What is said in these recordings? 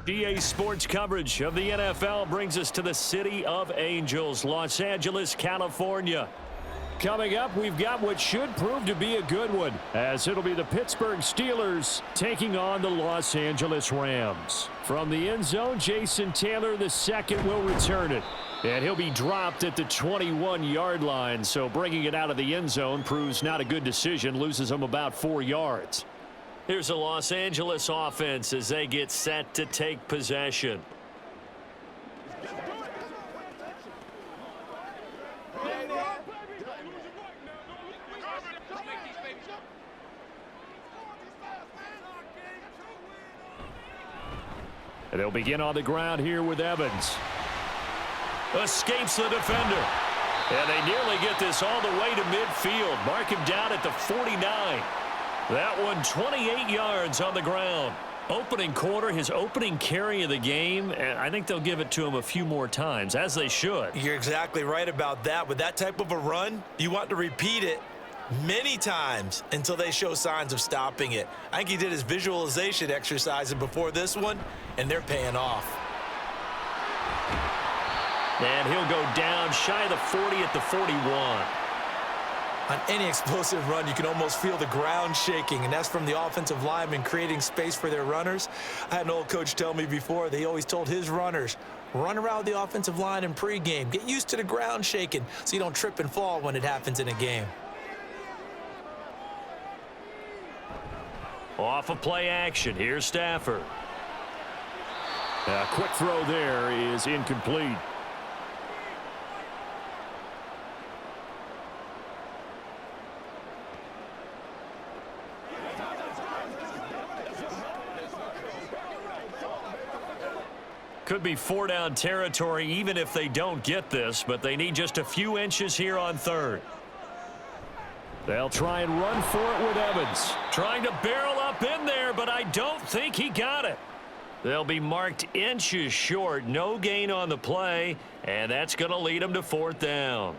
EA Sports coverage of the NFL brings us to the City of Angels, Los Angeles, California. Coming up, we've got what should prove to be a good one, as it'll be the Pittsburgh Steelers taking on the Los Angeles Rams. From the end zone, Jason Taylor II will return it. And he'll be dropped at the 21-yard line, so bringing it out of the end zone proves not a good decision, loses him about 4 yards. Here's the Los Angeles offense as they get set to take possession. And they'll begin on the ground here with Evans. Escapes the defender. And they nearly get this all the way to midfield. Mark him down at the 49. That one 28 yards on the ground. Opening quarter, his opening carry of the game, and I think they'll give it to him a few more times, as they should. You're exactly right about that. With that type of a run, you want to repeat it many times until they show signs of stopping it. I think he did his visualization exercises before this one, and they're paying off. And he'll go down shy of the 40 at the 41. On any explosive run, you can almost feel the ground shaking, and that's from the offensive linemen creating space for their runners. I had an old coach tell me before, they always told his runners, run around the offensive line in pregame. Get used to the ground shaking so you don't trip and fall when it happens in a game. Off of play action, here's Stafford. A quick throw there is incomplete. Could be 4-down territory even if they don't get this, but they need just a few inches here on third. They'll try and run for it with Evans. Trying to barrel up in there, but I don't think he got it. They'll be marked inches short. No gain on the play, and that's going to lead them to 4th down.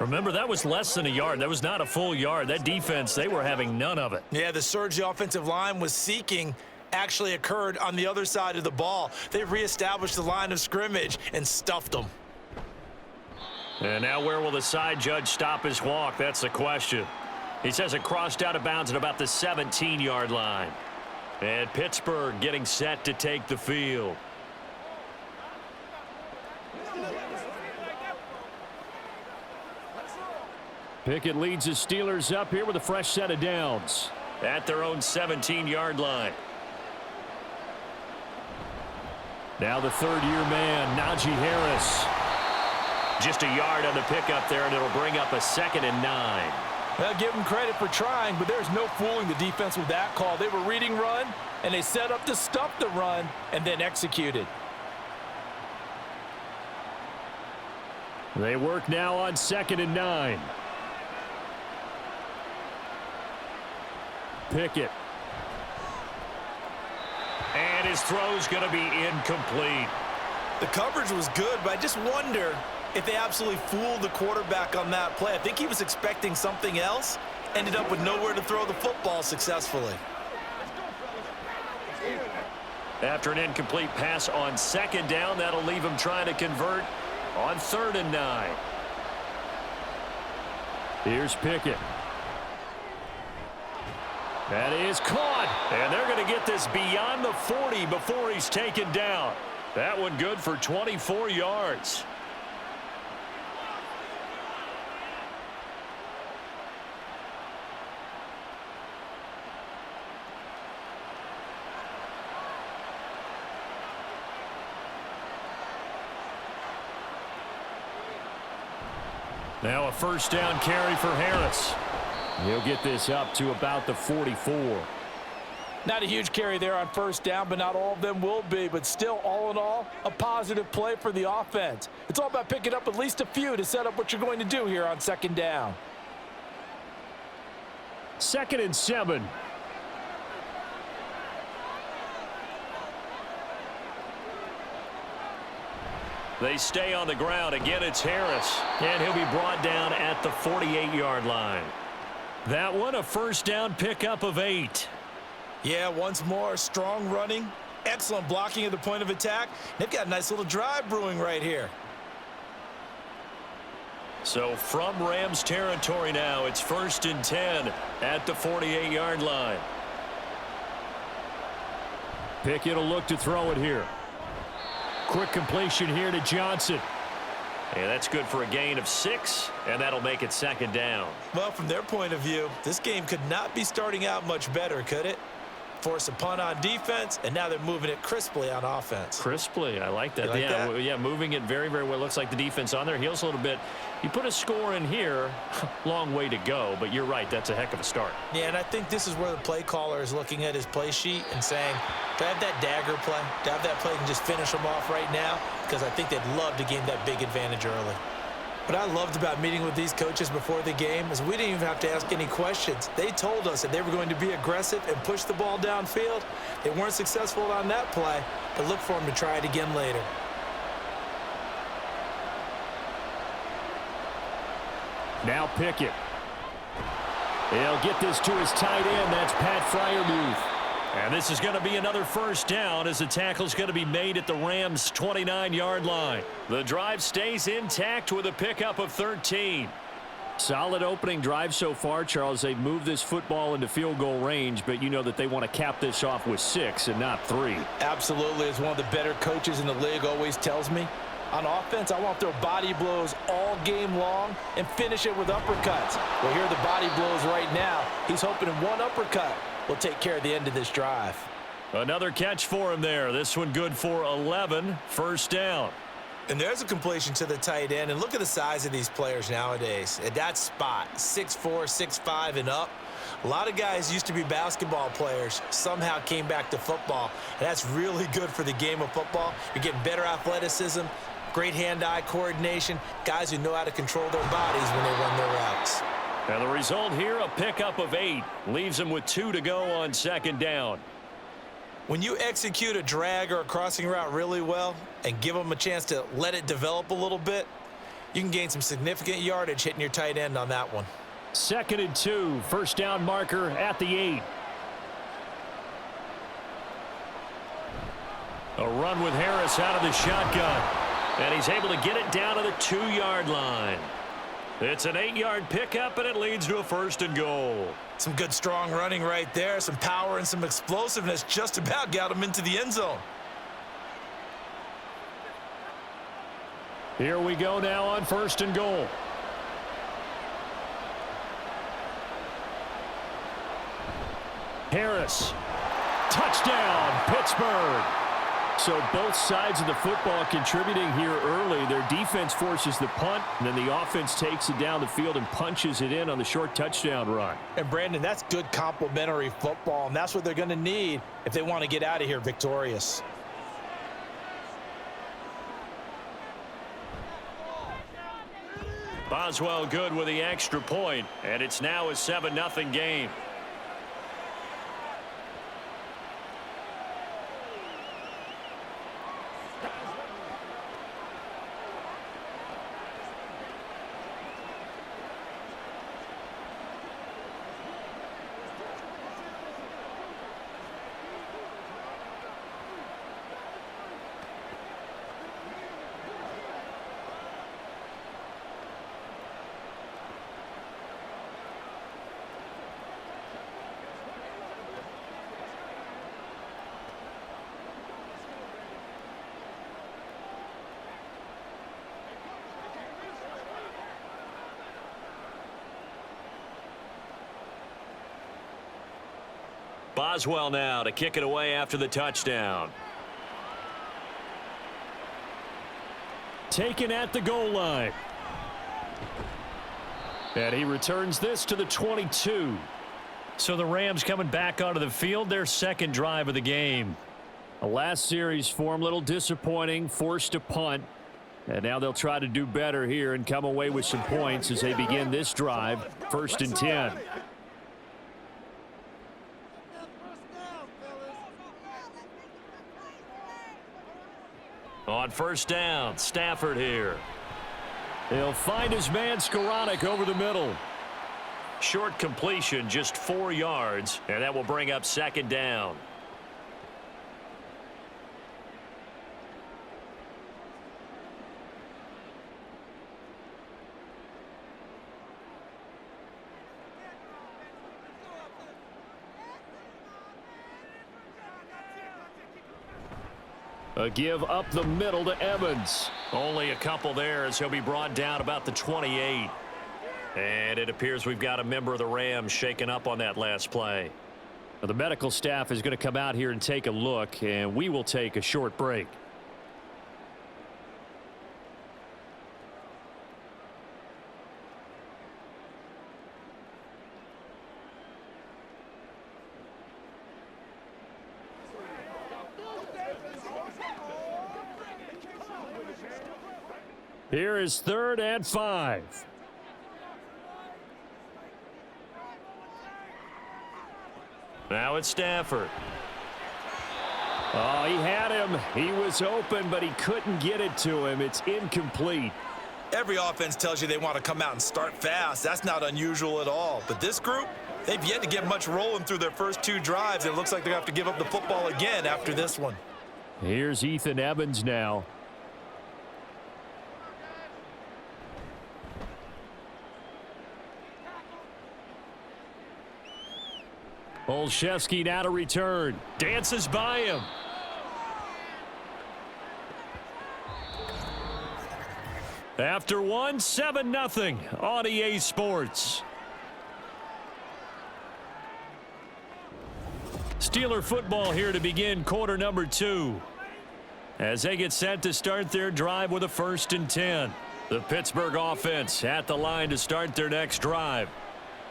Remember, that was less than a yard. That was not a full yard. That defense, they were having none of it. Yeah, the surge the offensive line was seeking actually occurred on the other side of the ball. They reestablished the line of scrimmage and stuffed them. And now where will the side judge stop his walk? That's the question. He says it crossed out of bounds at about the 17-yard line. And Pittsburgh getting set to take the field. Pickett leads the Steelers up here with a fresh set of downs at their own 17-yard line. Now the third-year man, Najee Harris. Just a yard on the pickup there, and it'll bring up a 2nd and 9. Well, give them credit for trying, but there's no fooling the defense with that call. They were reading run, and they set up to stuff the run and then executed. They work now on 2nd and 9. Pickett. And his throw's going to be incomplete. The coverage was good, but I just wonder if they absolutely fooled the quarterback on that play. I think he was expecting something else, ended up with nowhere to throw the football successfully. After an incomplete pass on 2nd down, that'll leave him trying to convert on 3rd and 9. Here's Pickett. That is caught, and they're going to get this beyond the 40 before he's taken down. That one good for 24 yards. Now a 1st down carry for Harris. He'll get this up to about the 44. Not a huge carry there on 1st down, but not all of them will be. But still, all in all, a positive play for the offense. It's all about picking up at least a few to set up what you're going to do here on 2nd down. 2nd and 7. They stay on the ground. Again, it's Harris. And he'll be brought down at the 48-yard line. That one, a 1st down pickup of 8. Yeah, once more, strong running, Excellent blocking at the point of attack. They've got a nice little drive brewing right here. So from Rams territory now, it's 1st and 10 at the 48-yard line. Pickett will look to throw it here. Quick completion here to Johnson. And that's good for a gain of 6, and that'll make it 2nd down. Well, from their point of view, this game could not be starting out much better, could it? Force a punt on defense, and now they're moving it crisply on offense. Crisply, I like that. Like that? Yeah, moving it very, very well. Looks like the defense on their heels a little bit. You put a score in here, long way to go, but you're right, that's a heck of a start. Yeah, and I think this is where the play caller is looking at his play sheet and saying, do I have that dagger play? Do I have that play and just finish them off right now? Because I think they'd love to gain that big advantage early. What I loved about meeting with these coaches before the game is we didn't even have to ask any questions. They told us that they were going to be aggressive and push the ball downfield. They weren't successful on that play, but look for them to try it again later. Now Pickett. He'll get this to his tight end. That's Pat Freiermuth. And this is going to be another 1st down as the tackle's going to be made at the Rams' 29-yard line. The drive stays intact with a pickup of 13. Solid opening drive so far, Charles. They've moved this football into field goal range, but you know that they want to cap this off with 6 and not 3. Absolutely. As one of the better coaches in the league always tells me, on offense, I want their body blows all game long and finish it with uppercuts. Well, here are the body blows right now. He's hoping in one uppercut will take care of the end of this drive. Another catch for him there. This one good for 11. 1st down. And there's a completion to the tight end. And look at the size of these players nowadays. At that spot, 6'4", 6'5", and up. A lot of guys used to be basketball players, somehow came back to football. And that's really good for the game of football. You're getting better athleticism, great hand-eye coordination, guys who know how to control their bodies when they run their routes. And the result here, a pickup of 8. Leaves them with 2 to go on 2nd down. When you execute a drag or a crossing route really well and give them a chance to let it develop a little bit, you can gain some significant yardage hitting your tight end on that one. 2nd and 2. 1st down marker at the 8. A run with Harris out of the shotgun. And he's able to get it down to the 2-yard line. It's an 8-yard pickup, and it leads to a 1st and goal. Some good, strong running right there. Some power and some explosiveness just about got him into the end zone. Here we go now on 1st and goal. Harris. Touchdown, Pittsburgh. So both sides of the football contributing here early. Their defense forces the punt, and then the offense takes it down the field and punches it in on the short touchdown run. And, Brandon, that's good complementary football, and that's what they're going to need if they want to get out of here victorious. Boswell good with the extra point, and it's now a 7-0 game. Boswell now to kick it away after the touchdown. Taken at the goal line. And he returns this to the 22. So the Rams coming back onto the field, their 2nd drive of the game. The last series for them, a little disappointing, forced a punt. And now they'll try to do better here and come away with some points as they begin this drive, 1st and 10. On 1st down, Stafford here. He'll find his man Skoranek over the middle. Short completion, just 4 yards, and that will bring up 2nd down. A give up the middle to Evans. Only a couple there as he'll be brought down about the 28. And it appears we've got a member of the Rams shaken up on that last play. Now, the medical staff is going to come out here and take a look, and we will take a short break. Here is 3rd and 5. Now it's Stafford. Oh, he had him. He was open, but he couldn't get it to him. It's incomplete. Every offense tells you they want to come out and start fast. That's not unusual at all. But this group, they've yet to get much rolling through their first 2 drives. It looks like they have to give up the football again after this one. Here's Ethan Evans now. Olszewski now to return. Dances by him. After one, 7-0 on EA Sports. Steeler football here to begin quarter number 2. As they get set to start their drive with a 1st and 10. The Pittsburgh offense at the line to start their next drive.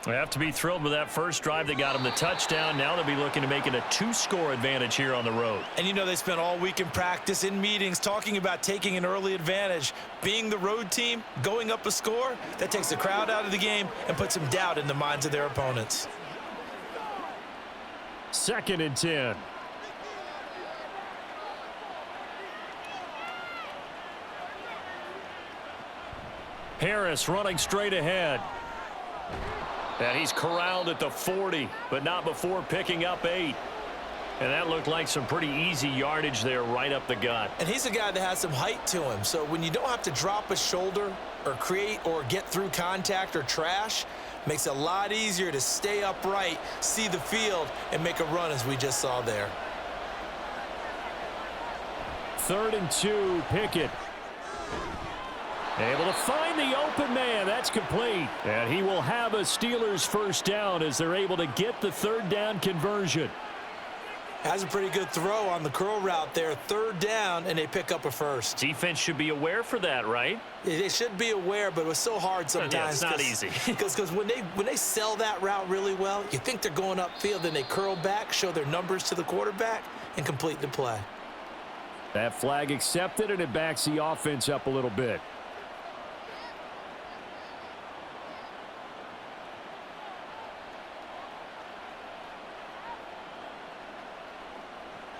They have to be thrilled with that first drive. They got them the touchdown. Now they'll be looking to make it a 2-score advantage here on the road. And you know they spent all week in practice, in meetings, talking about taking an early advantage. Being the road team, going up a score, that takes the crowd out of the game and puts some doubt in the minds of their opponents. 2nd and 10. Harris running straight ahead. And he's corralled at the 40, but not before picking up 8. And that looked like some pretty easy yardage there right up the gut. And he's a guy that has some height to him. So when you don't have to drop a shoulder or create or get through contact or trash, makes it a lot easier to stay upright, see the field, and make a run as we just saw there. 3rd and 2, Pickett. Able to find the open man. That's complete. And he will have a Steelers first down as they're able to get the 3rd down conversion. Has a pretty good throw on the curl route there. 3rd down, and they pick up a first. Defense should be aware for that, right? They should be aware, but it was so hard sometimes. Yeah, it's not easy. Because when they sell that route really well, you think they're going upfield, then they curl back, show their numbers to the quarterback, and complete the play. That flag accepted, and it backs the offense up a little bit.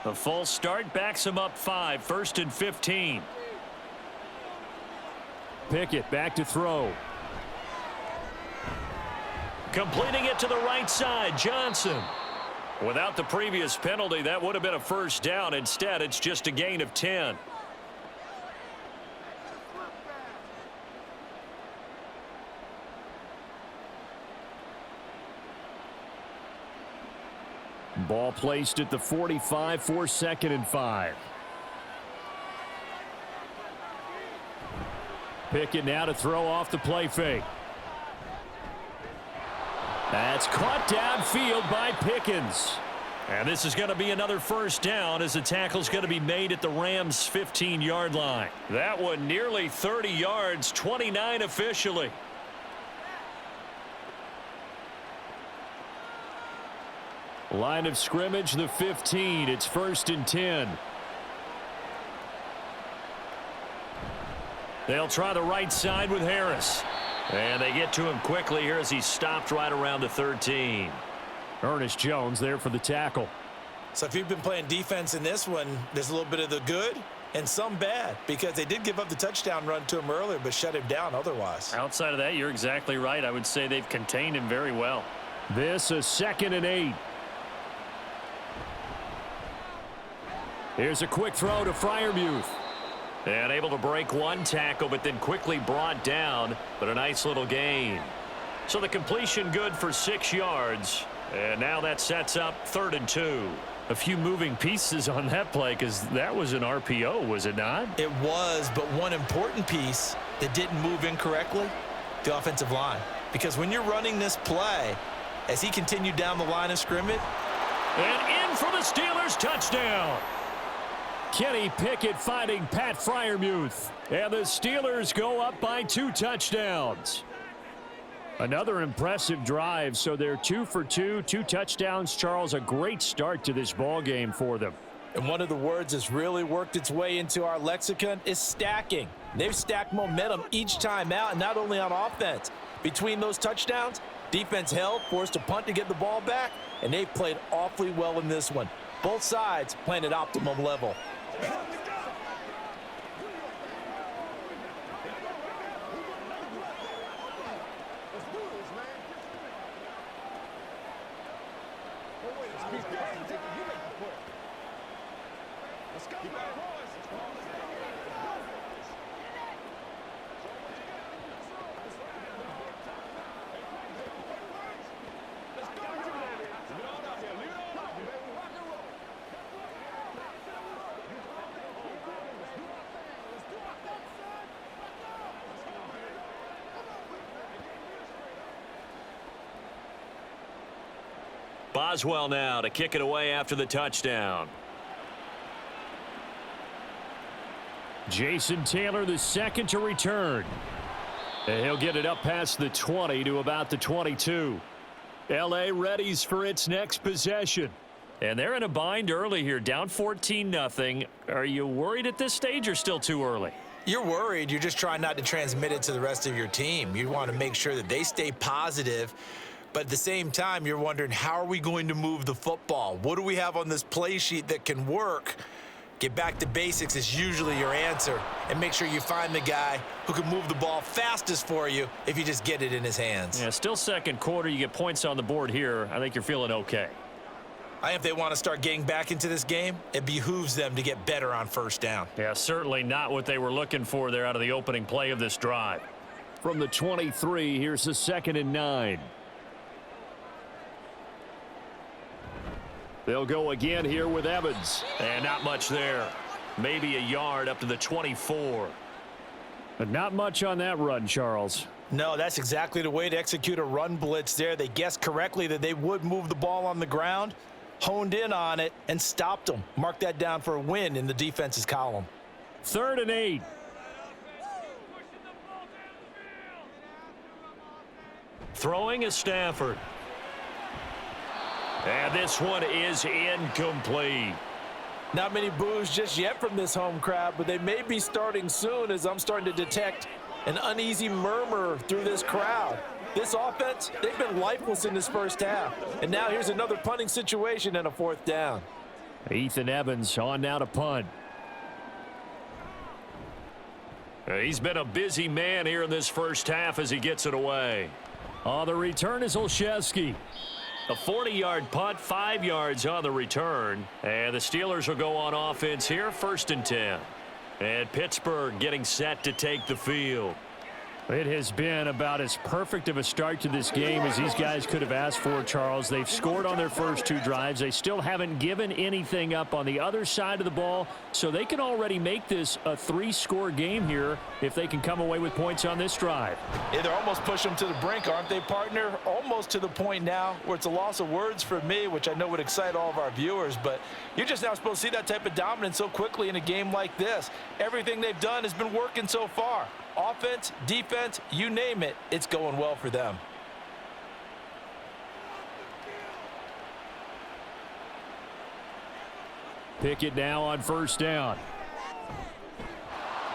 The false start backs him up 5. 1st and 15. Pickett back to throw. Completing it to the right side. Johnson. Without the previous penalty, that would have been a first down. Instead, it's just a gain of 10. Ball placed at the 45 for 2nd and 5. Pickett now to throw off the play fake. That's caught downfield by Pickens. And this is going to be another first down as the tackle's going to be made at the Rams' 15-yard line. That one nearly 30 yards, 29 officially. Line of scrimmage, the 15. It's 1st and 10. They'll try the right side with Harris. And they get to him quickly here as he's stopped right around the 13. Ernest Jones there for the tackle. So if you've been playing defense in this one, there's a little bit of the good and some bad, because they did give up the touchdown run to him earlier but shut him down otherwise. Outside of that, you're exactly right. I would say they've contained him very well. This is 2nd and 8. Here's a quick throw to Freiermuth. And able to break one tackle, but then quickly brought down. But a nice little gain. So the completion good for 6 yards. And now that sets up 3rd and 2. A few moving pieces on that play because that was an RPO, was it not? It was, but one important piece that didn't move incorrectly, the offensive line. Because when you're running this play, as he continued down the line of scrimmage. And in for the Steelers, touchdown. Kenny Pickett finding Pat Freiermuth. And the Steelers go up by 2 touchdowns. Another impressive drive, so they're 2 for 2, 2 touchdowns. Charles, a great start to this ball game for them. And one of the words that's really worked its way into our lexicon is stacking. They've stacked momentum each time out, and not only on offense. Between those touchdowns, defense held, forced a punt to get the ball back, and they've played awfully well in this one. Both sides playing at optimum level. Boswell now to kick it away after the touchdown. Jason Taylor, the second to return. And he'll get it up past the 20 to about the 22. L.A. readies for its next possession. And they're in a bind early here, down 14-0. Are you worried at this stage or still too early? You're worried. You're just trying not to transmit it to the rest of your team. You want to make sure that they stay positive. But at the same time, you're wondering, how are we going to move the football? What do we have on this play sheet that can work? Get back to basics is usually your answer. And make sure you find the guy who can move the ball fastest for you if you just get it in his hands. Yeah, still second quarter. You get points on the board here. I think you're feeling okay. I think if they want to start getting back into this game, it behooves them to get better on first down. Yeah, certainly not what they were looking for there out of the opening play of this drive. From the 23, here's the 2nd and 9. They'll go again here with Evans. And not much there. Maybe a yard up to the 24. But not much on that run, Charles. No, that's exactly the way to execute a run blitz there. They guessed correctly that they would move the ball on the ground, honed in on it, and stopped them. Mark that down for a win in the defense's column. 3rd and 8. Throwing is Stafford. And this one is incomplete. Not many boos just yet from this home crowd, but they may be starting soon as I'm starting to detect an uneasy murmur through this crowd. This offense, they've been lifeless in this first half. And now here's another punting situation and a 4th down. Ethan Evans on now to punt. He's been a busy man here in this first half as he gets it away. On the return is Olszewski. A 40-yard punt, 5 yards on the return. And the Steelers will go on offense here, 1st and 10. And Pittsburgh getting set to take the field. It has been about as perfect of a start to this game as these guys could have asked for, Charles. They've scored on their first 2 drives. They still haven't given anything up on the other side of the ball, so they can already make this a 3-score game here if they can come away with points on this drive. Yeah, they're almost pushing them to the brink, aren't they, partner? Almost to the point now where it's a loss of words for me, which I know would excite all of our viewers, but you're just now supposed to see that type of dominance so quickly in a game like this. Everything they've done has been working so far. Offense, defense, you name it, it's going well for them. Pickett now on 1st down.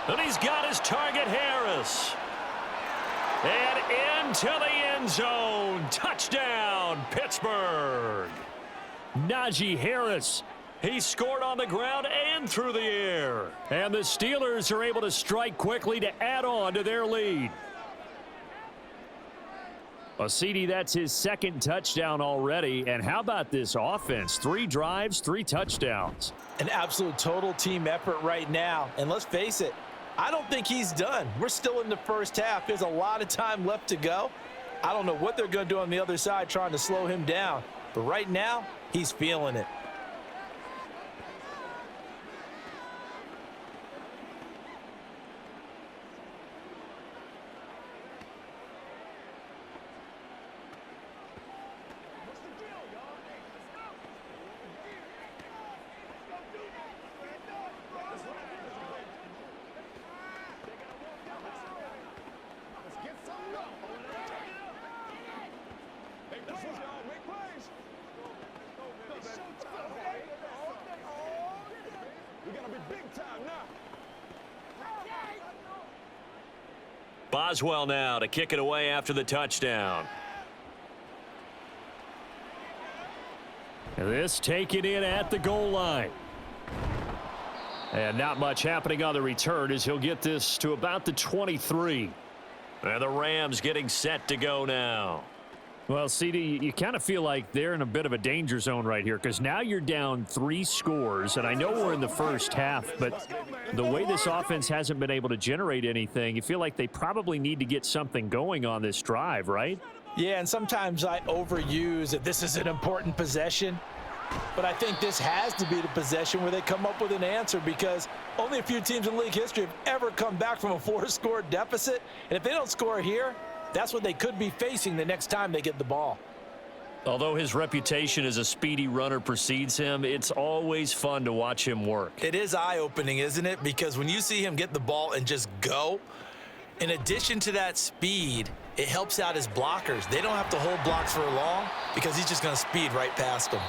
And he's got his target, Harris. And into the end zone. Touchdown, Pittsburgh. Najee Harris. He scored on the ground and through the air. And the Steelers are able to strike quickly to add on to their lead. CD, that's his 2nd touchdown already. And how about this offense? 3 drives, 3 touchdowns. An absolute total team effort right now. And let's face it, I don't think he's done. We're still in the first half. There's a lot of time left to go. I don't know what they're going to do on the other side trying to slow him down. But right now, he's feeling it. Boswell now to kick it away after the touchdown. This taken in at the goal line. And not much happening on the return as he'll get this to about the 23. And the Rams getting set to go now. Well, CD, you kind of feel like they're in a bit of a danger zone right here because now you're down 3 scores, and I know we're in the first half, but the way this offense hasn't been able to generate anything, you feel like they probably need to get something going on this drive, right? Yeah, and sometimes I overuse that this is an important possession, but I think this has to be the possession where they come up with an answer because only a few teams in league history have ever come back from a 4-score deficit, and if they don't score here, that's what they could be facing the next time they get the ball. Although his reputation as a speedy runner precedes him, it's always fun to watch him work. It is eye-opening, isn't it? Because when you see him get the ball and just go, in addition to that speed, it helps out his blockers. They don't have to hold blocks for long because he's just going to speed right past them.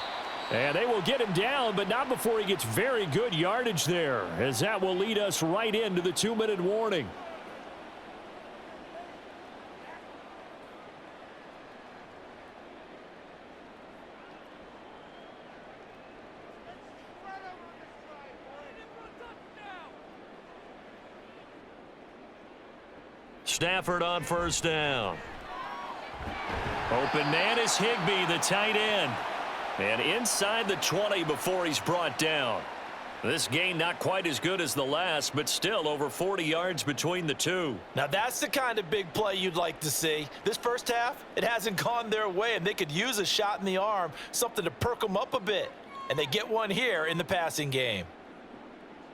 And they will get him down, but not before he gets very good yardage there, as that will lead us right into the 2-minute warning. Stafford on first down. Open man is Higbee, the tight end. And inside the 20 before he's brought down. This gain not quite as good as the last, but still over 40 yards between the two. Now that's the kind of big play you'd like to see. This first half, it hasn't gone their way, and they could use a shot in the arm, something to perk them up a bit. And they get one here in the passing game.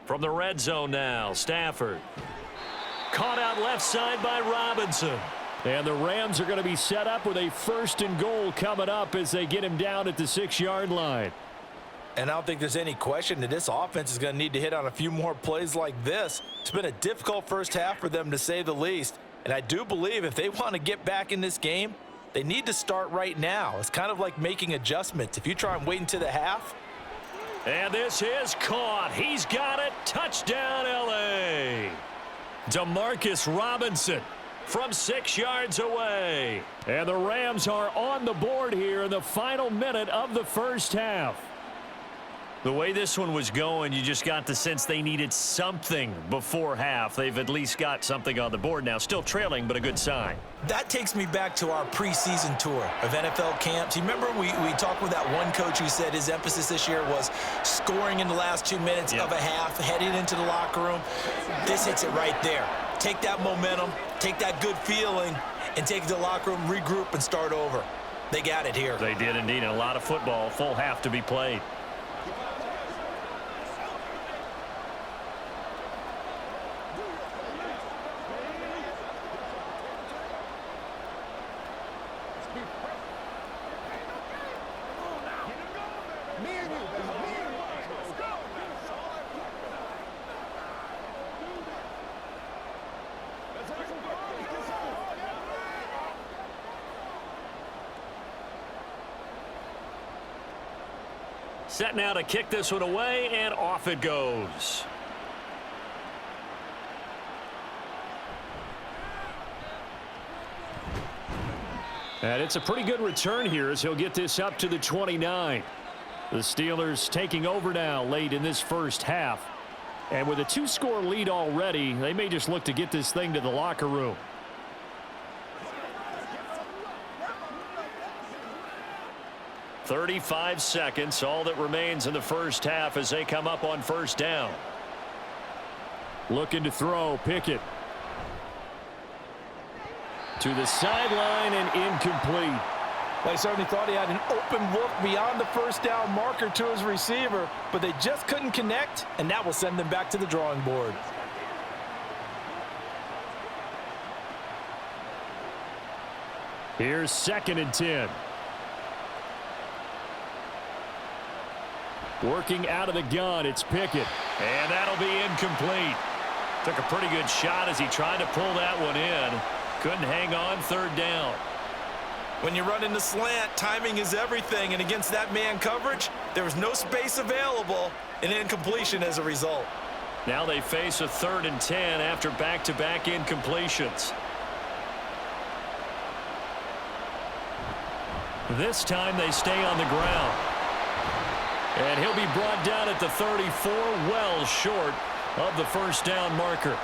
From the red zone now, Stafford. Caught out left side by Robinson. And the Rams are going to be set up with a 1st and goal coming up as they get him down at the 6-yard line. And I don't think there's any question that this offense is going to need to hit on a few more plays like this. It's been a difficult first half for them, to say the least. And I do believe if they want to get back in this game, they need to start right now. It's kind of like making adjustments. If you try and wait until the half. And this is caught. He's got it. Touchdown, L.A. Demarcus Robinson from 6 yards away. And the Rams are on the board here in the final minute of the first half. The way this one was going, you just got the sense they needed something before half. They've at least got something on the board now. Still trailing, but a good sign. That takes me back to our preseason tour of NFL camps. You remember we talked with that one coach who said his emphasis this year was scoring in the last 2 minutes of a half, heading into the locker room. This hits it right there. Take that momentum, take that good feeling, and take it to the locker room, regroup, and start over. They got it here. They did indeed. And a lot of football, full half to be played. Set now to kick this one away, and off it goes. And it's a pretty good return here as he'll get this up to the 29. The Steelers taking over now late in this first half. And with a 2-score lead already, they may just look to get this thing to the locker room. "35 seconds, all that remains in the first half as they come up on first down. Looking to throw, Pickett. To the sideline and incomplete. They certainly thought he had an open look beyond the first down marker to his receiver, but they just couldn't connect, and that will send them back to the drawing board. Here's 2nd and 10. Working out of the gun, it's Pickett. And that'll be incomplete. Took a pretty good shot as he tried to pull that one in. Couldn't hang on, 3rd down. When you run in the slant, timing is everything, and against that man coverage, there was no space available, and incompletion as a result. Now they face a 3rd and 10 after back-to-back incompletions. This time they stay on the ground. And he'll be brought down at the 34, well short of the first down marker.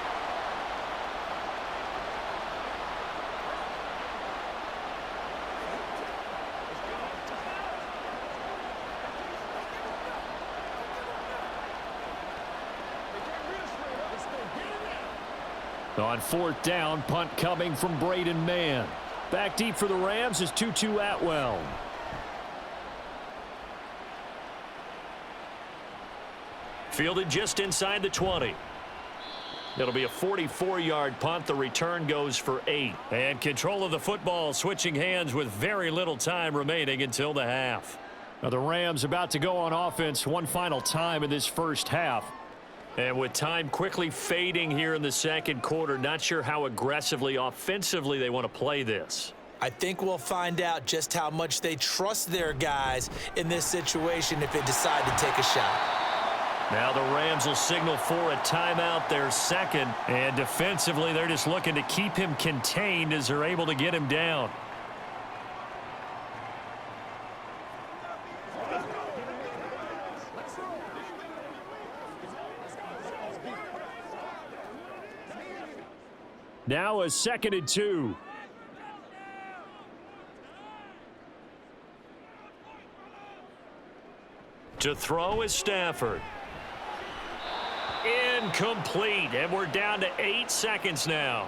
On 4th down, punt coming from Braden Mann. Back deep for the Rams is Tutu Atwell. Fielded just inside the 20. It'll be a 44-yard punt. The return goes for 8. And control of the football switching hands with very little time remaining until the half. Now the Rams about to go on offense one final time in this first half. And with time quickly fading here in the second quarter, not sure how aggressively, offensively they want to play this. I think we'll find out just how much they trust their guys in this situation if they decide to take a shot. Now the Rams will signal for a timeout, their second. And defensively, they're just looking to keep him contained as they're able to get him down. Now a 2nd and 2. To throw is Stafford. Incomplete, and we're down to 8 seconds now.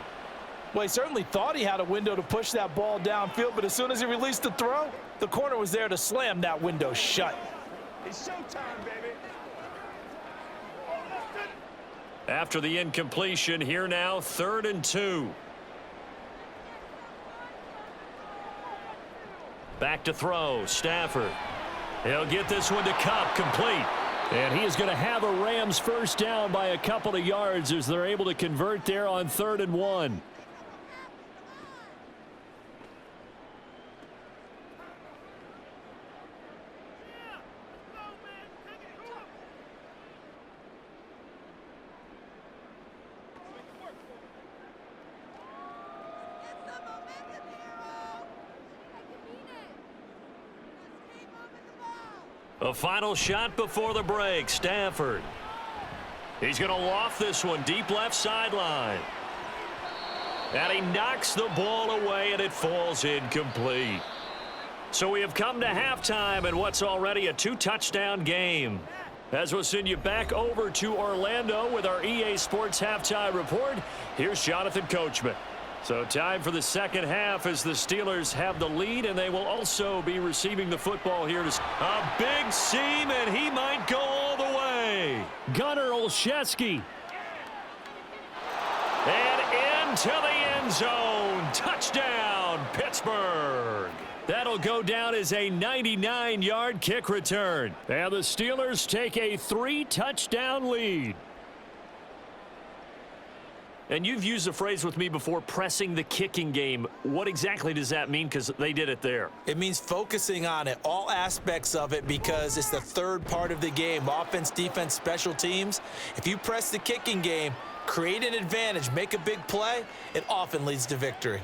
Well, he certainly thought he had a window to push that ball downfield, but as soon as he released the throw, the corner was there to slam that window shut. It's showtime, baby. After the incompletion, here now, 3rd and 2. Back to throw, Stafford. He'll get this one to Kupp, complete. And he is going to have a Rams first down by a couple of yards as they're able to convert there on 3rd and 1. A final shot before the break, Stafford. He's going to loft this one deep left sideline. And he knocks the ball away, and it falls incomplete. So we have come to halftime in what's already a 2-touchdown game. As we'll send you back over to Orlando with our EA Sports Halftime Report, here's Jonathan Coachman. So time for the second half as the Steelers have the lead, and they will also be receiving the football here. A big seam, and he might go all the way. Gunnar Olszewski. And into the end zone. Touchdown, Pittsburgh. That'll go down as a 99-yard kick return. And the Steelers take a 3-touchdown lead. And you've used the phrase with me before, pressing the kicking game. What exactly does that mean? Because they did it there. It means focusing on it, all aspects of it, because it's the third part of the game. Offense, defense, special teams. If you press the kicking game, create an advantage, make a big play, it often leads to victory.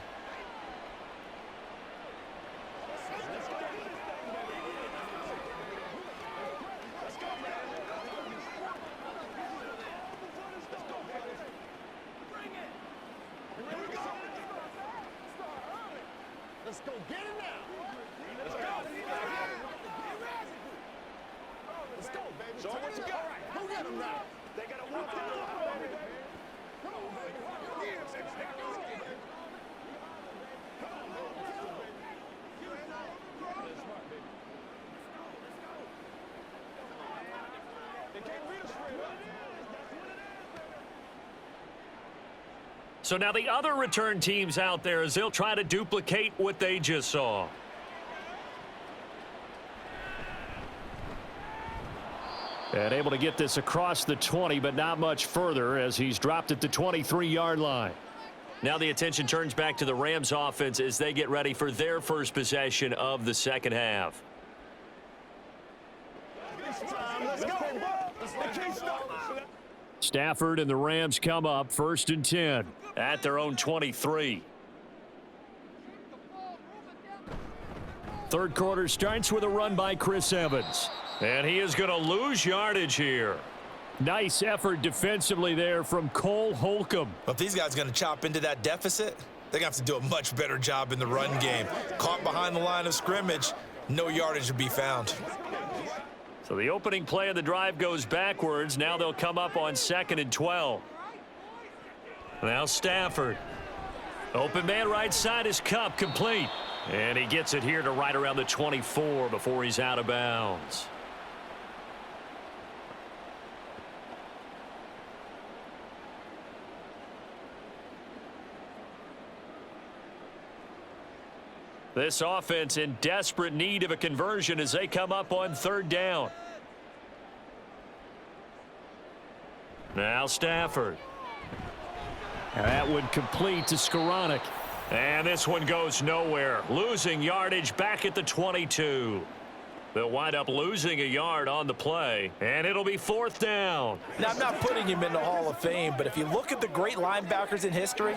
Let's go get it now. Let's go. Let's go, baby. Show what you got. Who got him now? They got to walk out, baby. Come on, baby. They can't beat us straight up. So now the other return teams out there as they'll try to duplicate what they just saw. And able to get this across the 20, but not much further as he's dropped at the 23-yard line. Now the attention turns back to the Rams offense as they get ready for their first possession of the second half. Let's go. They can't stop. Stafford and the Rams come up 1st and 10 at their own 23. Third quarter starts with a run by Chris Evans. And he is going to lose yardage here. Nice effort defensively there from Cole Holcomb. Well, if these guys are going to chop into that deficit, they're going to have to do a much better job in the run game. Caught behind the line of scrimmage, no yardage to be found. So the opening play of the drive goes backwards. Now they'll come up on 2nd and 12. Now Stafford. Open man right side is Cup, complete. And he gets it here to right around the 24 before he's out of bounds. This offense in desperate need of a conversion as they come up on 3rd down. Now Stafford. And that would complete to Skoranek. And this one goes nowhere. Losing yardage back at the 22. They'll wind up losing a yard on the play, and it'll be 4th down. Now, I'm not putting him in the Hall of Fame, but if you look at the great linebackers in history,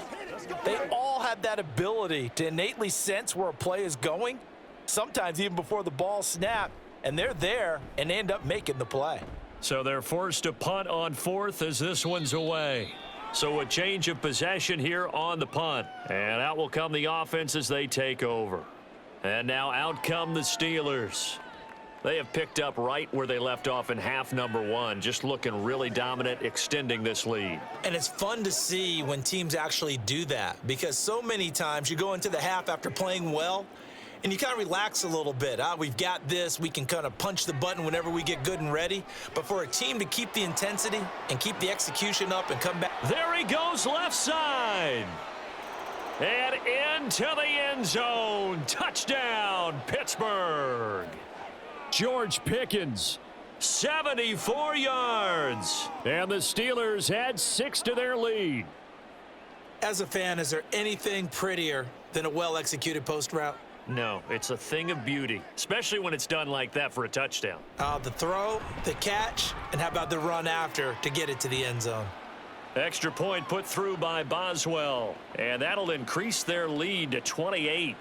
they all have that ability to innately sense where a play is going, sometimes even before the ball snapped, and they're there and they end up making the play. So they're forced to punt on 4th as this one's away. So a change of possession here on the punt, and out will come the offense as they take over. And now out come the Steelers. They have picked up right where they left off in half number 1, just looking really dominant, extending this lead. And it's fun to see when teams actually do that, because so many times you go into the half after playing well, and you kind of relax a little bit. We've got this. We can kind of punch the button whenever we get good and ready. But for a team to keep the intensity and keep the execution up and come back. There he goes, left side. And into the end zone. Touchdown, Pittsburgh. George Pickens, 74 yards. And the Steelers add 6 to their lead. As a fan, is there anything prettier than a well-executed post route? No, it's a thing of beauty, especially when it's done like that for a touchdown. The throw, the catch, and how about the run after to get it to the end zone? Extra point put through by Boswell, and that'll increase their lead to 28.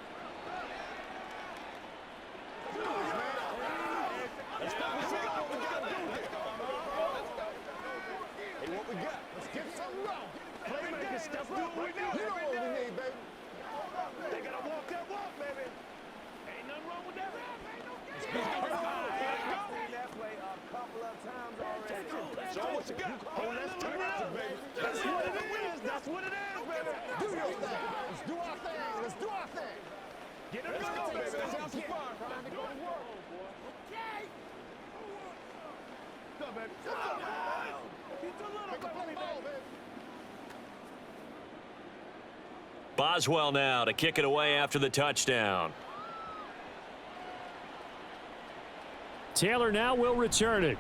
Boswell now to kick it away after the touchdown. Taylor now will return it.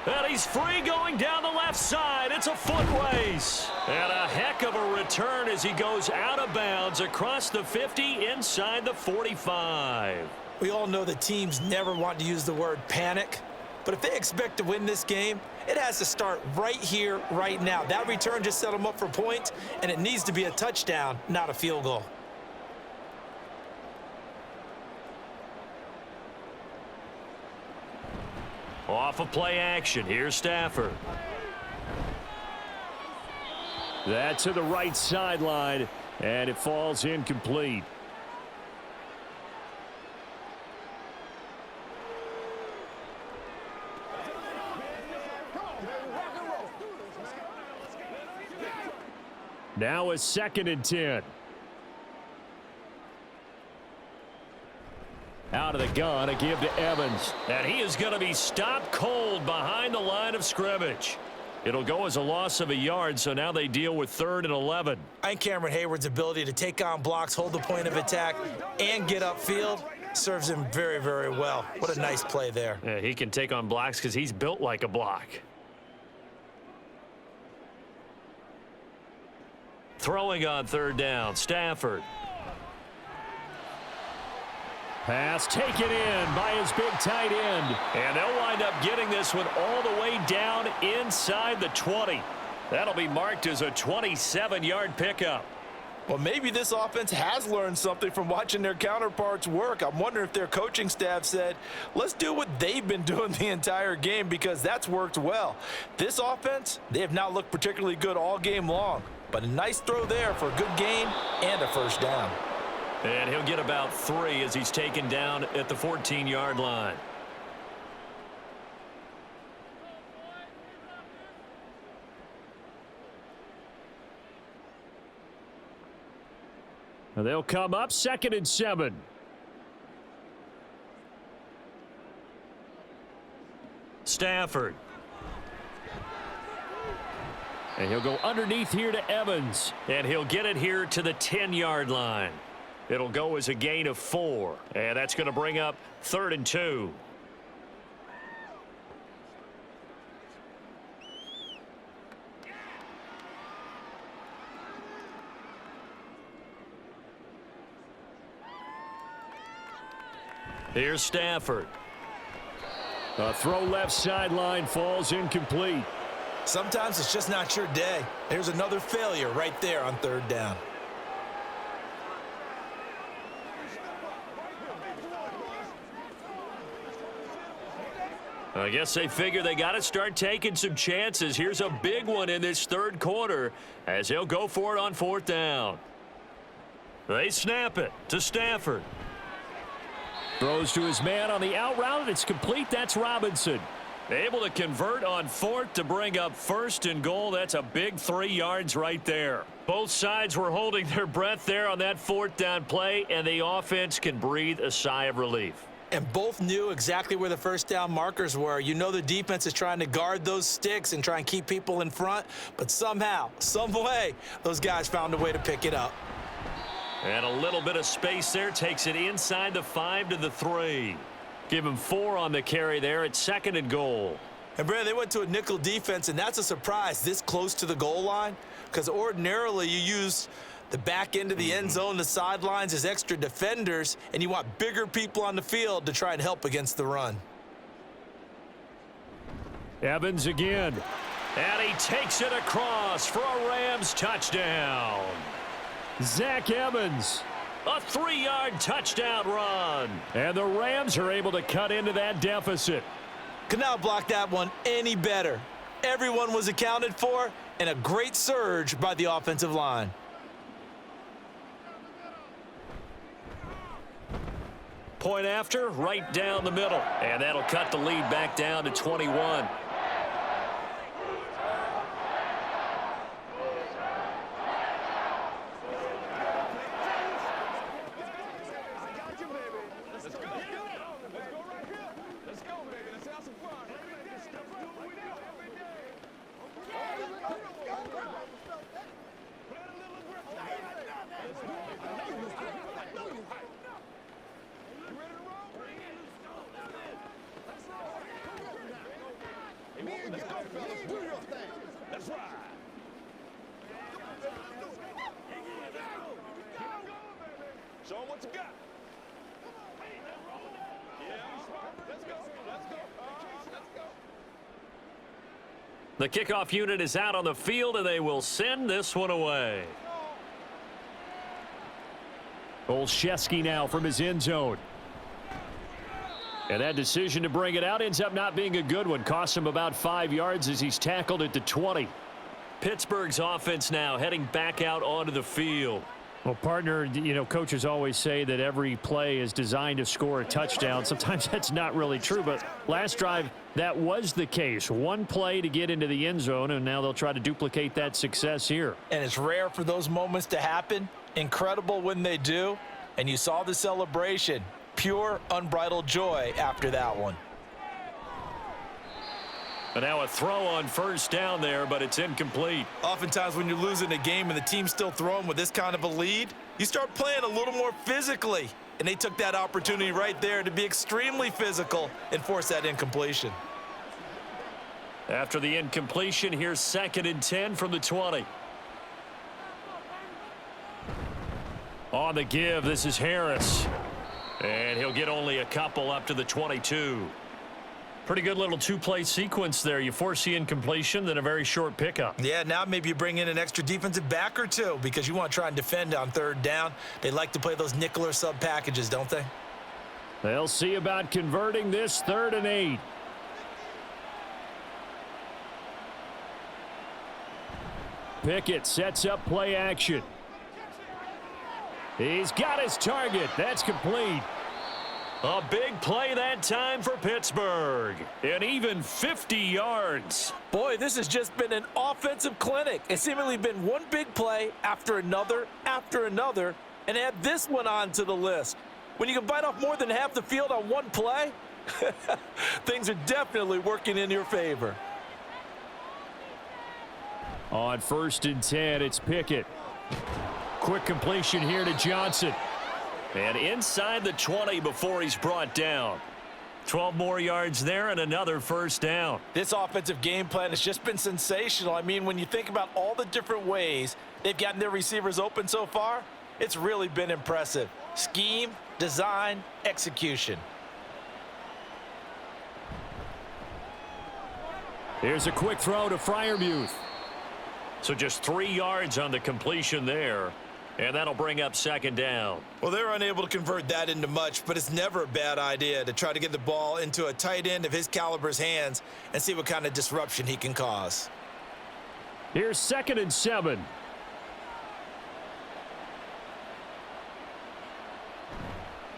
And he's free going down the left side. It's a foot race. And a heck of a return as he goes out of bounds across the 50 inside the 45. We all know that teams never want to use the word panic. But if they expect to win this game, it has to start right here, right now. That return just set them up for points, and it needs to be a touchdown, not a field goal. Off of play action, here's Stafford. That's to the right sideline, and it falls incomplete. Now a 2nd and 10. Out of the gun, a give to Evans. And he is going to be stopped cold behind the line of scrimmage. It'll go as a loss of a yard, so now they deal with 3rd and 11. I think Cameron Hayward's ability to take on blocks, hold the point of attack, and get upfield serves him very, very well. What a nice play there. Yeah, he can take on blocks because he's built like a block. Throwing on 3rd down, Stafford. Pass taken in by his big tight end. And they'll wind up getting this one all the way down inside the 20. That'll be marked as a 27-yard pickup. Well, maybe this offense has learned something from watching their counterparts work. I'm wondering if their coaching staff said, let's do what they've been doing the entire game, because that's worked well. This offense, they have not looked particularly good all game long, but a nice throw there for a good gain and a first down. And he'll get about 3 as he's taken down at the 14-yard line. They'll come up 2nd and 7. Stafford. And he'll go underneath here to Evans. And he'll get it here to the 10-yard line. It'll go as a gain of 4. And that's going to bring up 3rd and 2. Here's Stafford. A throw left sideline falls incomplete. Sometimes it's just not your day. There's another failure right there on 3rd down. I guess they figure they got to start taking some chances. Here's a big one in this 3rd quarter as they'll go for it on 4th down. They snap it to Stafford. Throws to his man on the out route, and it's complete. That's Robinson. Able to convert on 4th to bring up 1st and goal. That's a big 3 yards right there. Both sides were holding their breath there on that 4th down play, and the offense can breathe a sigh of relief. And both knew exactly where the first down markers were. You know the defense is trying to guard those sticks and try and keep people in front, but somehow, some way, those guys found a way to pick it up. And a little bit of space there, takes it inside the 5 to the 3. Give him 4 on the carry there at 2nd and goal. And Brandon, they went to a nickel defense, and that's a surprise this close to the goal line, because ordinarily you use the back end of the end zone, the sidelines as extra defenders, and you want bigger people on the field to try and help against the run. Evans again. And he takes it across for a Rams touchdown. Zach Evans, a 3-yard touchdown run. And the Rams are able to cut into that deficit. Could not block that one any better. Everyone was accounted for, and a great surge by the offensive line. Point after, right down the middle. And that'll cut the lead back down to 21. Show them what you got. Yeah, let's go. Let's go. The kickoff unit is out on the field, and they will send this one away. Olszewski now from his end zone. And that decision to bring it out ends up not being a good one. Cost him about 5 yards as he's tackled at the 20. Pittsburgh's offense now heading back out onto the field. Well, partner, you know, coaches always say that every play is designed to score a touchdown. Sometimes that's not really true, but last drive, that was the case. One play to get into the end zone, and now they'll try to duplicate that success here. And it's rare for those moments to happen. Incredible when they do. And you saw the celebration. Pure, unbridled joy after that one. But now a throw on first down there, but it's incomplete. Oftentimes when you're losing a game and the team's still throwing with this kind of a lead, you start playing a little more physically. And they took that opportunity right there to be extremely physical and force that incompletion. After the incompletion, here's 2nd and 10 from the 20. On the give, this is Harris. And he'll get only a couple up to the 22. Pretty good little two-play sequence there. You force the incompletion, then a very short pickup. Yeah, now maybe you bring in an extra defensive back or two because you want to try and defend on third down. They like to play those nickel or sub packages, don't they? They'll see about converting this 3rd and 8. Pickett sets up play action. He's got his target. That's complete. A big play that time for Pittsburgh. And even 50 yards. Boy, this has just been an offensive clinic. It's seemingly been one big play after another, and add this one on to the list. When you can bite off more than half the field on one play, things are definitely working in your favor. On 1st and 10, it's Pickett. Quick completion here to Johnson. And inside the 20 before he's brought down. 12 more yards there and another first down. This offensive game plan has just been sensational. I mean, when you think about all the different ways they've gotten their receivers open so far, it's really been impressive. Scheme, design, execution. Here's a quick throw to Freiermuth. So just 3 yards on the completion there. And that'll bring up 2nd down. Well, they're unable to convert that into much, but it's never a bad idea to try to get the ball into a tight end of his caliber's hands and see what kind of disruption he can cause. Here's 2nd and 7.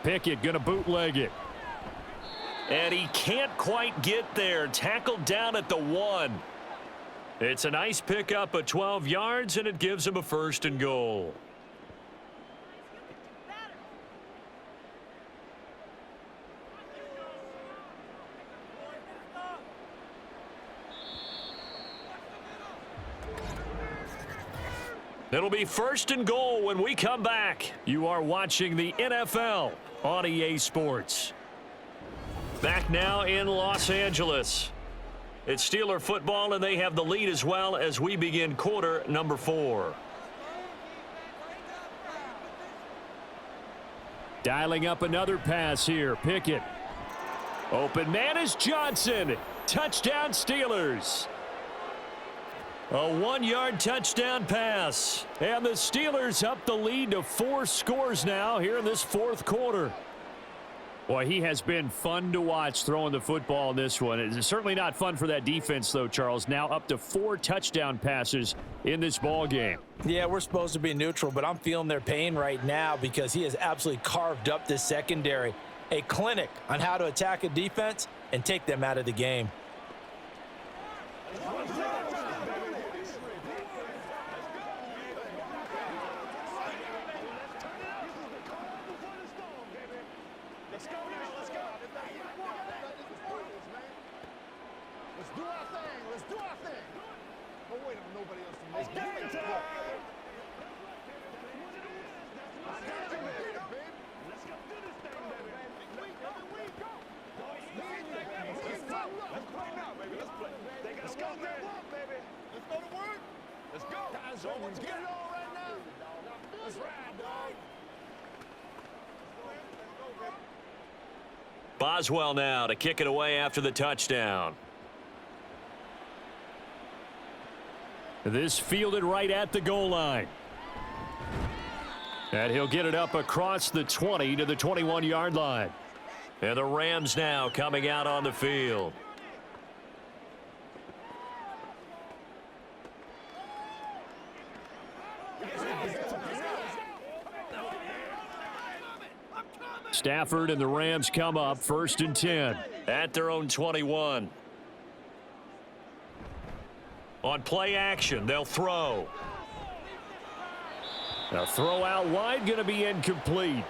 Pickett going to bootleg it. And he can't quite get there. Tackled down at the 1. It's a nice pickup of 12 yards, and it gives him a 1st and goal. It'll be 1st and goal when we come back. You are watching the NFL on EA Sports. Back now in Los Angeles. It's Steeler football, and they have the lead as well as we begin quarter number 4. Dialing up another pass here. Pickett. Open man is Johnson. Touchdown Steelers. A 1-yard touchdown pass. And the Steelers up the lead to 4 scores now here in this 4th quarter. Boy, he has been fun to watch throwing the football in this one. It's certainly not fun for that defense, though, Charles. Now up to 4 touchdown passes in this ball game. Yeah, we're supposed to be neutral, but I'm feeling their pain right now because he has absolutely carved up this secondary. A clinic on how to attack a defense and take them out of the game. Boswell now to kick it away after the touchdown. This fielded right at the goal line. And he'll get it up across the 20 to the 21-yard line. And the Rams now coming out on the field. Stafford and the Rams come up 1st and 10 at their own 21. On play action, they'll throw. A throw out wide, going to be incomplete.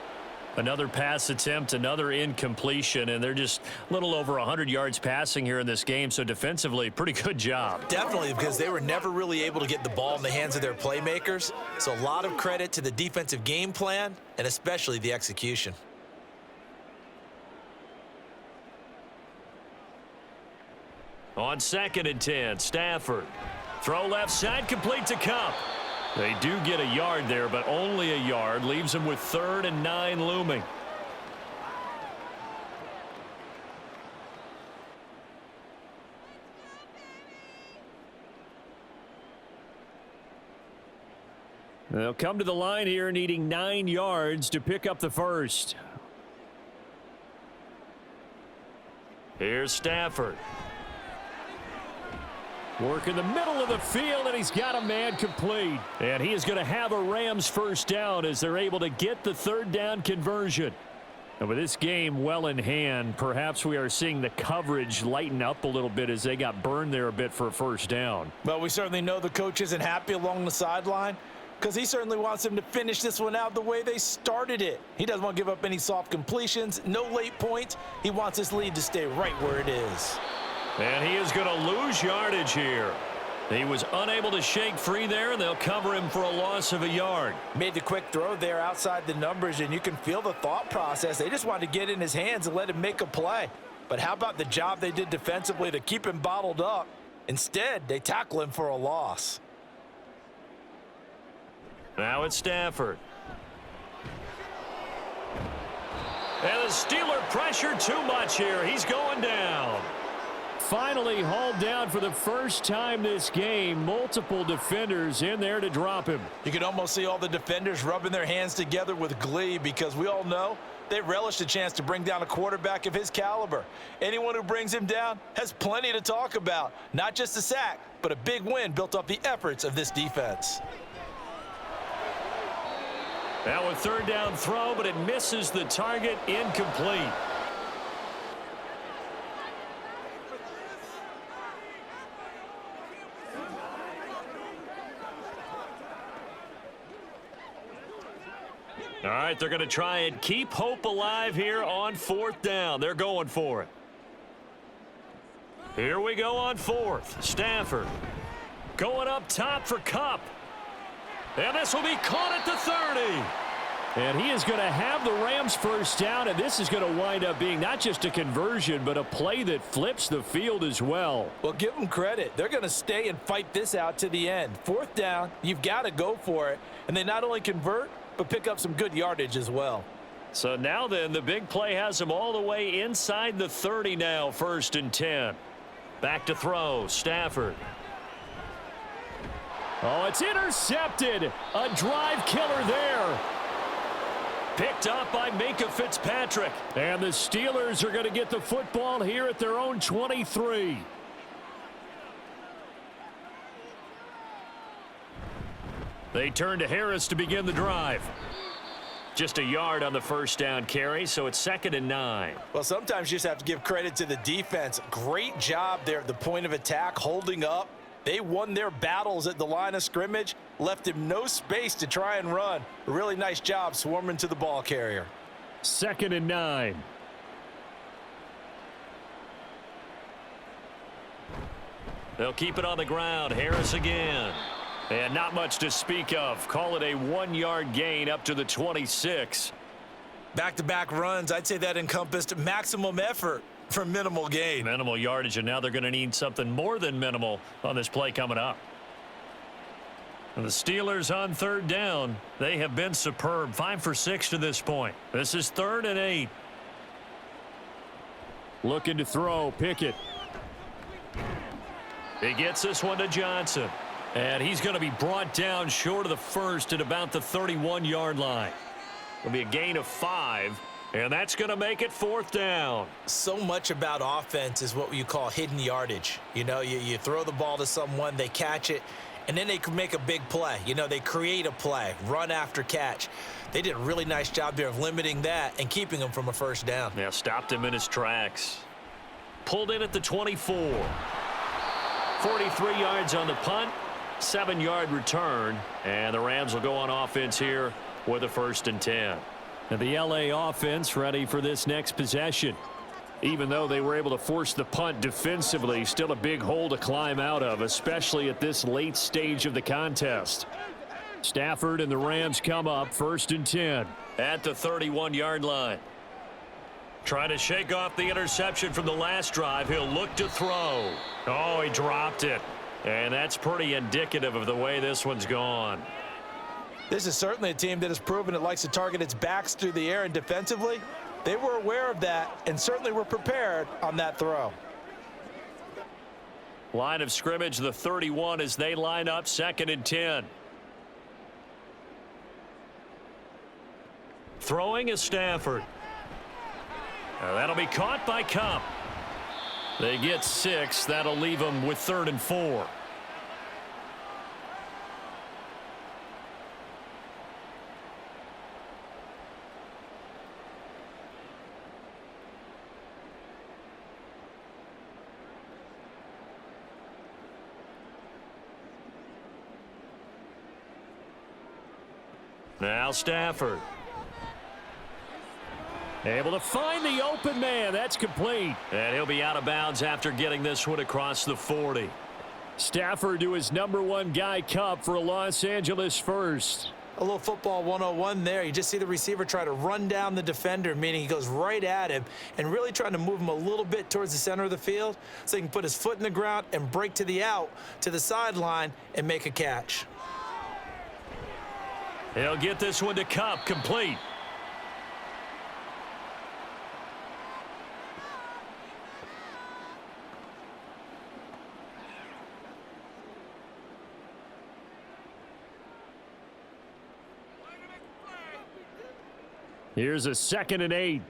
Another pass attempt, another incompletion, and they're just a little over 100 yards passing here in this game, so defensively, pretty good job. Definitely, because they were never really able to get the ball in the hands of their playmakers, so a lot of credit to the defensive game plan and especially the execution. On 2nd and 10, Stafford. Throw left side, complete to Cup. They do get a yard there, but only a yard. Leaves them with 3rd and 9 looming. They'll come to the line here needing 9 yards to pick up the first. Here's Stafford. Work in the middle of the field, and he's got a man complete. And he is going to have a Rams first down as they're able to get the third down conversion. And with this game well in hand, perhaps we are seeing the coverage lighten up a little bit as they got burned there a bit for a first down. Well, we certainly know the coach isn't happy along the sideline because he certainly wants them to finish this one out the way they started it. He doesn't want to give up any soft completions, no late points. He wants his lead to stay right where it is. And he is going to lose yardage here. He was unable to shake free there, and they'll cover him for a loss of a yard. Made the quick throw there outside the numbers, and you can feel the thought process. They just wanted to get in his hands and let him make a play. But how about the job they did defensively to keep him bottled up? Instead, they tackle him for a loss. Now it's Stafford. And the Steeler pressure too much here. He's going down. Finally hauled down for the first time this game. Multiple defenders in there to drop him. You can almost see all the defenders rubbing their hands together with glee because we all know they relish the chance to bring down a quarterback of his caliber. Anyone who brings him down has plenty to talk about. Not just a sack, but a big win built off the efforts of this defense. Now a third down throw, but it misses the target. Incomplete. All right, they're going to try and keep hope alive here on fourth down. They're going for it. Here we go on fourth. Stafford going up top for Kupp. And this will be caught at the 30. And he is going to have the Rams first down, and this is going to wind up being not just a conversion, but a play that flips the field as well. Well, give them credit. They're going to stay and fight this out to the end. Fourth down, you've got to go for it. And they not only convert, but pick up some good yardage as well. So now then, the big play has him all the way inside the 30 now, 1st and 10. Back to throw, Stafford. Oh, it's intercepted. A drive killer there. Picked up by Minka Fitzpatrick. And the Steelers are going to get the football here at their own 23. They turn to Harris to begin the drive. Just a yard on the first down carry, so it's 2nd and 9. Well, sometimes you just have to give credit to the defense. Great job there at the point of attack, holding up. They won their battles at the line of scrimmage, left him no space to try and run. A really nice job swarming to the ball carrier. 2nd and 9. They'll keep it on the ground. Harris again. And not much to speak of. Call it a 1-yard gain up to the 26. Back-to-back runs, I'd say that encompassed maximum effort for minimal gain. Minimal yardage, and now they're going to need something more than minimal on this play coming up. And the Steelers on 3rd down. They have been superb. 5 for 6 to this point. This is 3rd and 8. Looking to throw. Pickett. He gets this one to Johnson. And he's going to be brought down short of the first at about the 31-yard line. It'll be a gain of 5, and that's going to make it 4th down. So much about offense is what you call hidden yardage. You know, you throw the ball to someone, they catch it, and then they can make a big play. You know, they create a play, run after catch. They did a really nice job there of limiting that and keeping him from a first down. Yeah, stopped him in his tracks. Pulled in at the 24. 43 yards on the punt. 7-yard return, and the Rams will go on offense here with a 1st and 10. And the LA offense ready for this next possession. Even though they were able to force the punt defensively, still a big hole to climb out of, especially at this late stage of the contest. Stafford and the Rams come up 1st and 10 at the 31-yard line. Trying to shake off the interception from the last drive. He'll look to throw. Oh, he dropped it. And that's pretty indicative of the way this one's gone. This is certainly a team that has proven it likes to target its backs through the air, and defensively, they were aware of that and certainly were prepared on that throw. Line of scrimmage, the 31 as they line up 2nd and 10. Throwing is Stafford. That'll be caught by Cup. They get 6. That'll leave them with 3rd and 4. Now Stafford. Able to find the open man. That's complete. And he'll be out of bounds after getting this one across the 40. Stafford to his #1 guy, Cup, for a Los Angeles first. A little football 101 there. You just see the receiver try to run down the defender, meaning he goes right at him and really trying to move him a little bit towards the center of the field so he can put his foot in the ground and break to the out, to the sideline, and make a catch. He'll get this one to Cup, complete. Here's a 2nd and 8.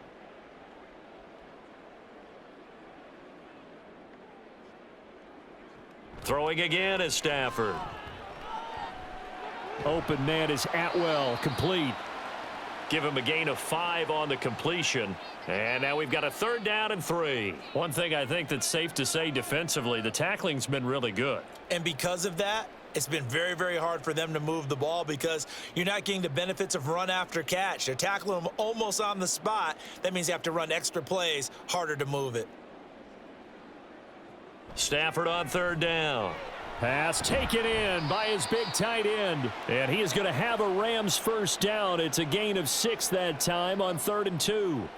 Throwing again is Stafford. Open man is Atwell, complete. Give him a gain of 5 on the completion. And now we've got a 3rd down and 3. One thing I think that's safe to say defensively, the tackling's been really good. And because of that, it's been very, very hard for them to move the ball because you're not getting the benefits of run after catch. They're tackling them almost on the spot. That means you have to run extra plays, harder to move it. Stafford on 3rd down. Pass taken in by his big tight end. And he is going to have a Rams 1st down. It's a gain of 6 that time on 3rd and 2.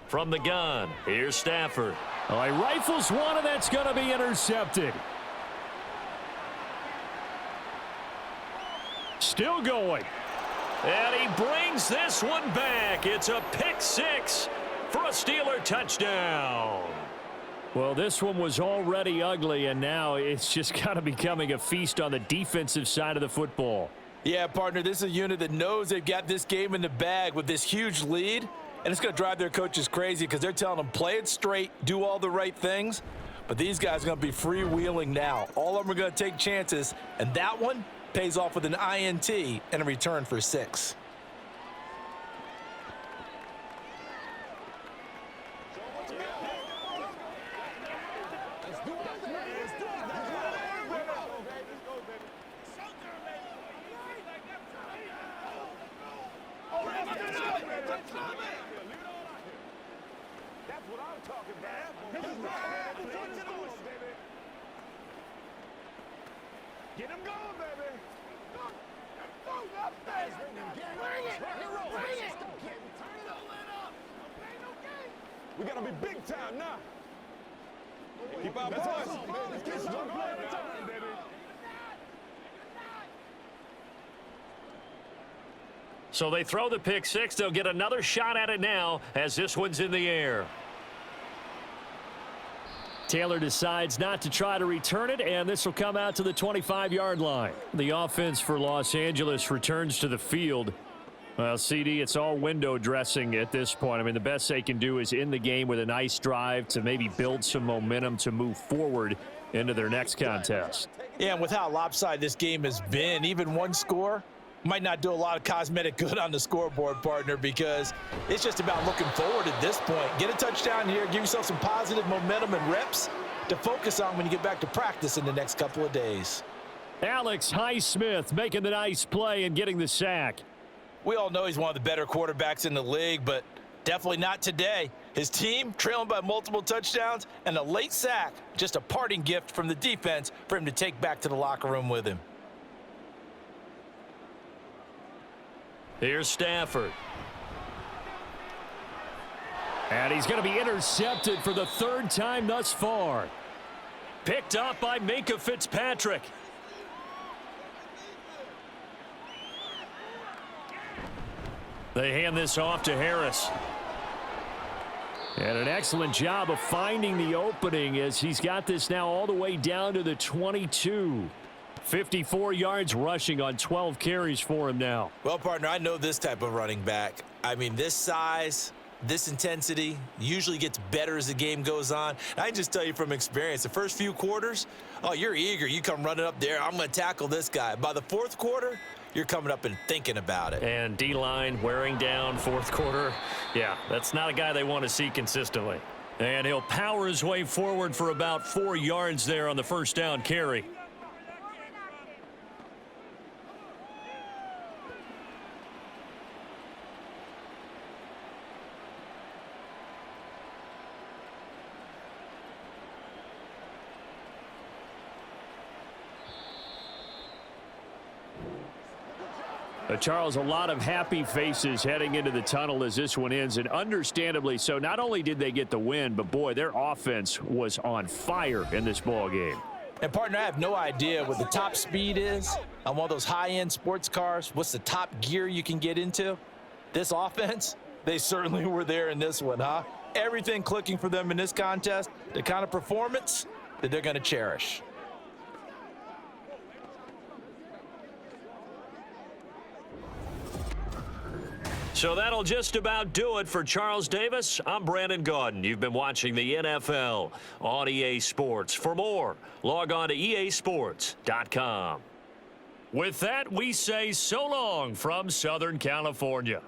From the gun, here's Stafford. Oh, he rifles one, and that's going to be intercepted. Still going. And he brings this one back. It's a pick 6 for a Steeler touchdown. Well, this one was already ugly, and now it's just kind of becoming a feast on the defensive side of the football. Yeah, partner, this is a unit that knows they've got this game in the bag with this huge lead. And it's going to drive their coaches crazy because they're telling them play it straight, do all the right things. But these guys are going to be freewheeling now. All of them are going to take chances. And that one pays off with an INT and a return for 6. Get him going, baby. We gotta be big time now. Keep our boys. Let's get one play at a time, baby. So they throw the pick 6. They'll get another shot at it now as this one's in the air. Taylor decides not to try to return it, and this will come out to the 25-yard line. The offense for Los Angeles returns to the field. Well, CD, it's all window dressing at this point. I mean, the best they can do is in the game with a nice drive to maybe build some momentum to move forward into their next contest. Yeah, and with how lopsided this game has been, even one score might not do a lot of cosmetic good on the scoreboard, partner, because it's just about looking forward at this point. Get a touchdown here, give yourself some positive momentum and reps to focus on when you get back to practice in the next couple of days. Alex Highsmith making the nice play and getting the sack. We all know he's one of the better quarterbacks in the league, but definitely not today. His team trailing by multiple touchdowns and a late sack, just a parting gift from the defense for him to take back to the locker room with him. Here's Stafford. And he's going to be intercepted for the 3rd time thus far. Picked up by Minkah Fitzpatrick. They hand this off to Harris. And an excellent job of finding the opening as he's got this now all the way down to the 22. 54 yards rushing on 12 carries for him now. Well, partner, I know this type of running back. I mean, this size, this intensity usually gets better as the game goes on. I can just tell you from experience, the first few quarters, oh, you're eager. You come running up there, I'm going to tackle this guy. By the fourth quarter, you're coming up and thinking about it. And D-line wearing down fourth quarter. Yeah, that's not a guy they want to see consistently. And he'll power his way forward for about 4 yards there on the first down carry. Charles, a lot of happy faces heading into the tunnel as this one ends, and understandably so. Not only did they get the win, but boy, their offense was on fire in this ball game. And partner, I have no idea what the top speed is on one of those high-end sports cars. What's the top gear you can get into? This offense, they certainly were there in this one, huh? Everything clicking for them in this contest, the kind of performance that they're going to cherish. So that'll just about do it for Charles Davis. I'm Brandon Gaudin. You've been watching the NFL on EA Sports. For more, log on to easports.com. With that, we say so long from Southern California.